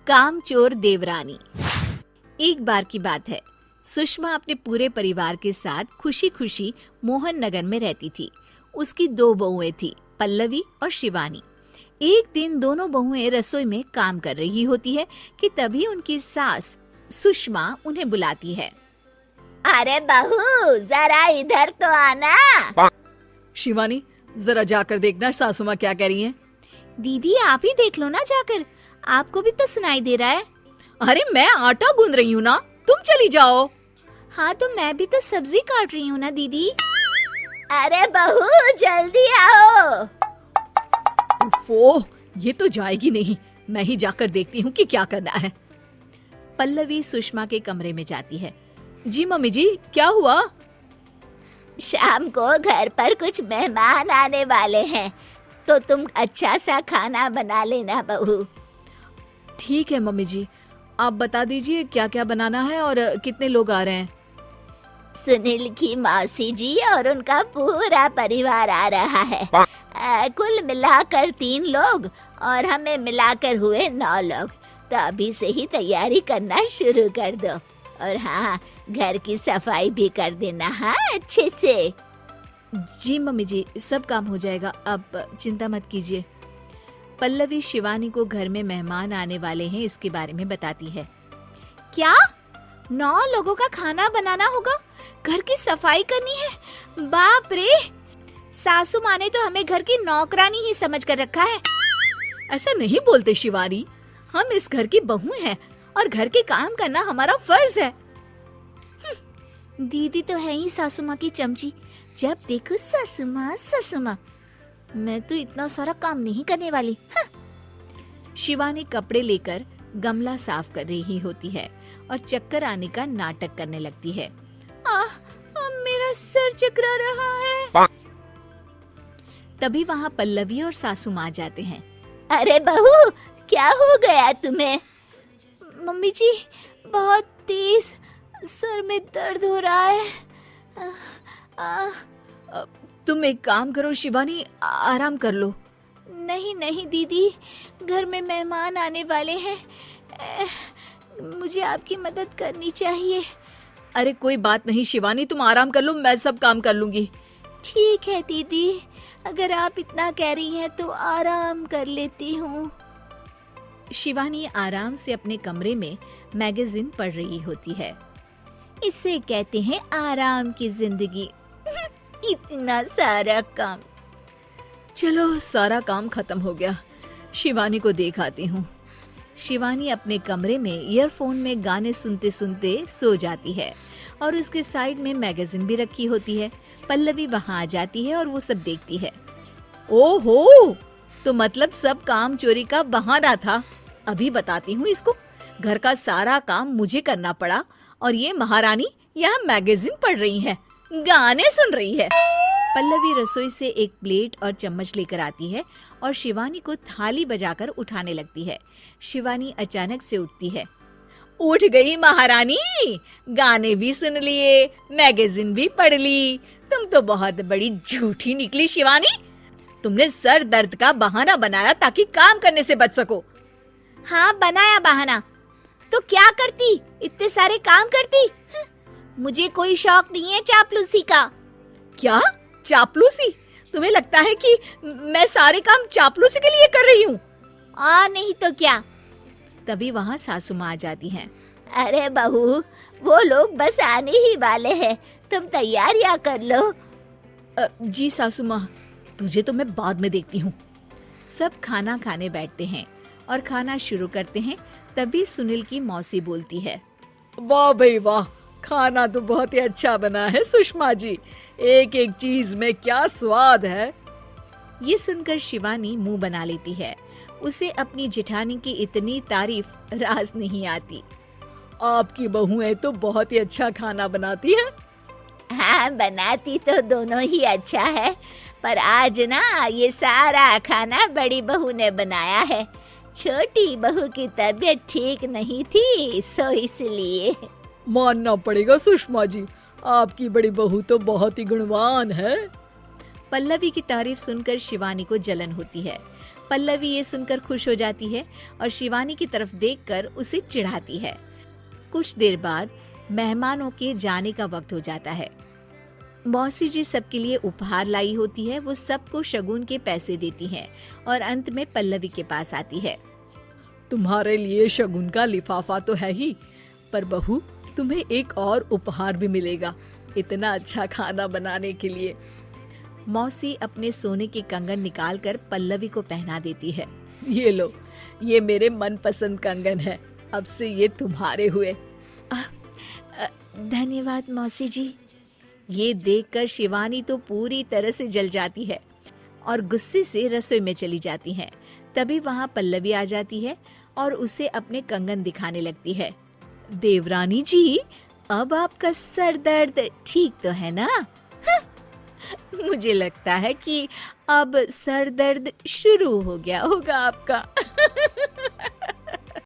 कामचोर देवरानी। एक बार की बात है, सुषमा अपने पूरे परिवार के साथ खुशी खुशी मोहन नगर में रहती थी। उसकी 2 बहुएं थी, पल्लवी और शिवानी। एक दिन दोनों बहुएं रसोई में काम कर रही होती है कि तभी उनकी सास सुषमा उन्हें बुलाती है। अरे बहू, जरा इधर तो आना। शिवानी, जरा जाकर देखना सासू माँ क्या कह रही हैं। दीदी आप ही देख लो ना जाकर, आपको भी तो सुनाई दे रहा है। अरे मैं आटा गूंद रही हूँ ना, तुम चली जाओ। हाँ तो मैं भी तो सब्जी काट रही हूँ ना दीदी। अरे बहू जल्दी आओ। ओह, ये तो जाएगी नहीं, मैं ही जाकर देखती हूँ कि क्या करना है। पल्लवी सुषमा के कमरे में जाती है। जी मम्मी जी, क्या हुआ? शाम को घर पर कुछ मेहमान आने वाले हैं, तो तुम अच्छा सा खाना बना लेना बहू। ठीक है मम्मी जी, आप बता दीजिए क्या क्या बनाना है और कितने लोग आ रहे हैं। सुनील की मौसी जी और उनका पूरा परिवार आ रहा है। कुल मिलाकर 3 लोग और हमें मिलाकर हुए 9 लोग। तो अभी से ही तैयारी करना शुरू कर दो। और हाँ, घर की सफाई भी कर देना, हाँ अच्छे से। जी मम्मी जी, सब काम हो जाएगा, आप चिंता मत कीजिए। पल्लवी शिवानी को घर में मेहमान आने वाले हैं इसके बारे में बताती है। क्या 9 लोगों का खाना बनाना होगा, घर की सफाई करनी है? बाप रे, सासू माँ ने तो हमें घर की नौकरानी ही समझ कर रखा है। ऐसा नहीं बोलते शिवानी, हम इस घर की बहू हैं और घर के काम करना हमारा फर्ज है। दीदी तो है ही सासू माँ की चमची, जब देखो सासू माँ सासू माँ। मैं तो इतना सारा काम नहीं करने वाली। शिवानी कपड़े लेकर गमला साफ कर रही होती है और चक्कर आने का नाटक करने लगती है। मेरा सर चकरा रहा है। तभी वहाँ पल्लवी और सासू माँ जाते हैं। अरे बहू, क्या हो गया तुम्हें? मम्मी जी, बहुत तेज सर में दर्द हो रहा है। तुम एक काम करो शिवानी, आराम कर लो। नहीं नहीं दीदी, घर में मेहमान आने वाले हैं, मुझे आपकी मदद करनी चाहिए। अरे कोई बात नहीं शिवानी, तुम आराम कर लो, मैं सब काम कर लूंगी। ठीक है दीदी, अगर आप इतना कह रही हैं तो आराम कर लेती हूँ। शिवानी आराम से अपने कमरे में मैगजीन पढ़ रही होती है। इसे कहते हैं आराम की जिंदगी। इतना सारा काम। चलो सारा काम खत्म हो गया, शिवानी को देख आती हूँ। शिवानी अपने कमरे में ईयरफोन में गाने सुनते सुनते सो जाती है और उसके साइड में मैगजीन भी रखी होती है। पल्लवी वहाँ आ जाती है और वो सब देखती है। ओहो, तो मतलब सब काम चोरी का बहाना था। अभी बताती हूँ इसको। घर का सारा काम मुझे करना पड़ा और ये महारानी यहाँ मैगजीन पढ़ रही है, गाने सुन रही है। पल्लवी रसोई से एक प्लेट और चम्मच लेकर आती है और शिवानी को थाली बजाकर उठाने लगती है। शिवानी अचानक से उठती है। उठ गई महारानी, गाने भी सुन लिए, मैगजीन भी पढ़ ली। तुम तो बहुत बड़ी झूठी निकली शिवानी। तुमने सर दर्द का बहाना बनाया ताकि काम करने से बच सको। हाँ बनाया बहाना, तो क्या करती, इतने सारे काम करती। मुझे कोई शौक नहीं है चापलूसी का। क्या चापलूसी? तुम्हें लगता है कि मैं सारे काम चापलूसी के लिए कर रही हूँ? नहीं तो क्या। तभी वहाँ सासू माँ आ जाती हैं। अरे बहू, वो लोग बस आने ही वाले हैं, तुम तैयारियां कर लो। जी सासू माँ, तुझे तो मैं बाद में देखती हूँ। सब खाना खाने बैठते हैं और खाना शुरू करते हैं। तभी सुनील की मौसी बोलती है। वाह भाई वाह, खाना तो बहुत ही अच्छा बना है सुषमा जी, एक एक चीज में क्या स्वाद है। ये सुनकर शिवानी मुंह बना लेती है। उसे अपनी जेठानी की इतनी तारीफ रास नहीं आती। आपकी बहुएं तो बहुत ही अच्छा खाना बनाती हैं। हाँ, बनाती तो दोनों ही अच्छा है, पर आज ना ये सारा खाना बड़ी बहू ने बनाया है। छोटी बहू की तबीयत ठीक नहीं थी, सो इसलिए। मानना पड़ेगा सुषमा जी, आपकी बड़ी बहू तो बहुत ही गुणवान है। पल्लवी की तारीफ सुनकर शिवानी को जलन होती है। पल्लवी ये सुनकर खुश हो जाती है और शिवानी की तरफ देखकर उसे चिढ़ाती है। कुछ देर बाद मेहमानों के जाने का वक्त हो जाता है। मौसी जी सबके लिए उपहार लाई होती है। वो सबको शगुन के पैसे देती हैं और अंत में पल्लवी के पास आती है। तुम्हारे लिए शगुन का लिफाफा तो है ही, पर बहू तुम्हें एक और उपहार भी मिलेगा इतना अच्छा खाना बनाने के लिए। मौसी अपने सोने के कंगन निकालकर पल्लवी को पहना देती है। ये लो, ये मेरे मनपसंद कंगन है, अब से ये तुम्हारे हुए। धन्यवाद मौसी जी। ये देखकर शिवानी तो पूरी तरह से जल जाती है और गुस्से से रसोई में चली जाती है। तभी वहाँ पल्लवी आ जाती है और उसे अपने कंगन दिखाने लगती है। देवरानी जी, अब आपका सर दर्द ठीक तो है ना? मुझे लगता है कि अब सर दर्द शुरू हो गया होगा आपका।